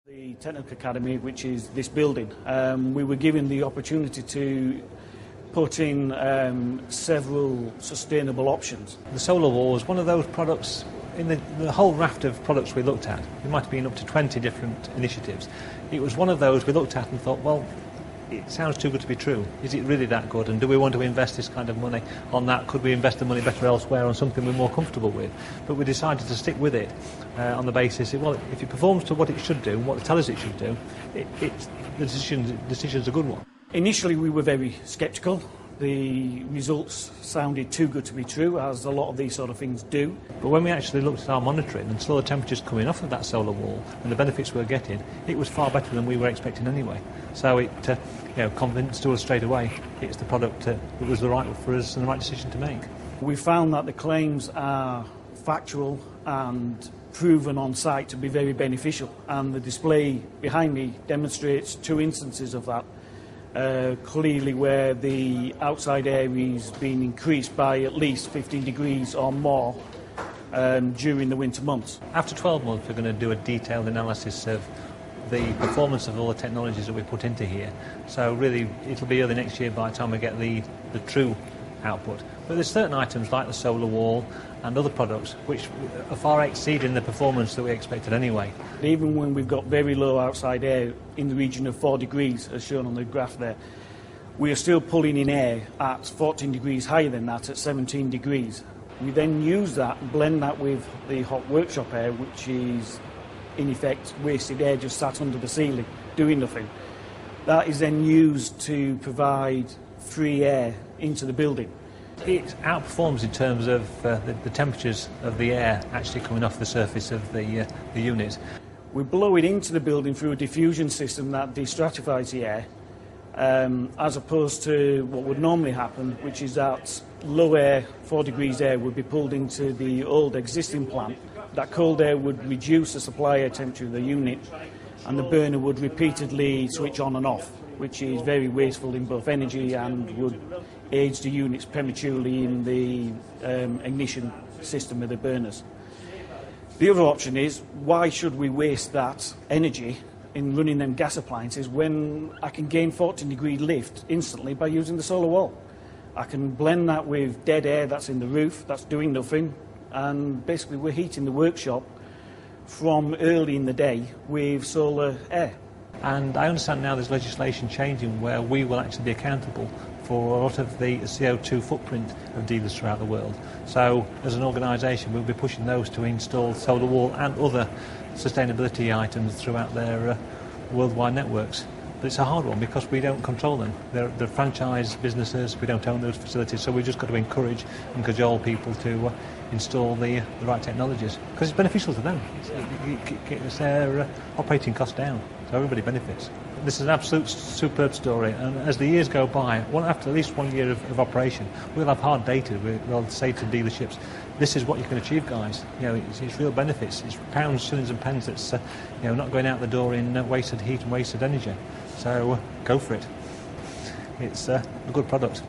The Technical Academy, which is this building, we were given the opportunity to put in several sustainable options. The SolarWall was one of those products in the whole raft of products we looked at. It might have been up to 20 different initiatives. It was one of those we looked at and thought, well, it sounds too good to be true. Is it really that good? And do we want to invest this kind of money on that? Could we invest the money better elsewhere on something we're more comfortable with? But we decided to stick with it on the basis that, well, if it performs to what it should do, what they tell us it should do, the decision's a good one. Initially we were very sceptical. The results sounded too good to be true, as a lot of these sort of things do. But when we actually looked at our monitoring and saw the temperatures coming off of that SolarWall and the benefits we were getting, it was far better than we were expecting anyway. So it convinced us straight away it's the product that was the right one for us and the right decision to make. We found that the claims are factual and proven on site to be very beneficial, and the display behind me demonstrates two instances of that. Clearly where the outside air is being increased by at least 15 degrees or more during the winter months. After 12 months we're going to do a detailed analysis of the performance of all the technologies that we put into here. So really it'll be early next year by the time we get the true output. But there's certain items like the SolarWall and other products which are far exceeding the performance that we expected anyway. Even when we've got very low outside air in the region of 4 degrees, as shown on the graph there, we are still pulling in air at 14 degrees higher than that, at 17 degrees. We then use that and blend that with the hot workshop air, which is in effect wasted air just sat under the ceiling doing nothing. That is then used to provide free air into the building. It outperforms in terms of the temperatures of the air actually coming off the surface of the unit. We blow it into the building through a diffusion system that destratifies the air, as opposed to what would normally happen, which is that low air, 4 degrees air, would be pulled into the old existing plant. That cold air would reduce the supply air temperature of the unit, and the burner would repeatedly switch on and off, which is very wasteful in both energy and would age the units prematurely in the ignition system of the burners. The other option is, why should we waste that energy in running them gas appliances when I can gain 14-degree lift instantly by using the SolarWall? I can blend that with dead air that's in the roof, that's doing nothing, and basically we're heating the workshop from early in the day with solar air. And I understand now there's legislation changing where we will actually be accountable for a lot of the CO2 footprint of dealers throughout the world. So as an organisation we'll be pushing those to install SolarWall and other sustainability items throughout their worldwide networks. But it's a hard one because we don't control them. They're franchise businesses, we don't own those facilities, so we've just got to encourage and cajole people to install the right technologies because it's beneficial to them. It gets their operating costs down, so everybody benefits. This is an absolute superb story, and as the years go by, after at least 1 year of operation, we'll have hard data. We'll say to dealerships, this is what you can achieve, guys. It's real benefits. It's pounds, shillings and pence that's not going out the door in wasted heat and wasted energy. So go for it. It's a good product.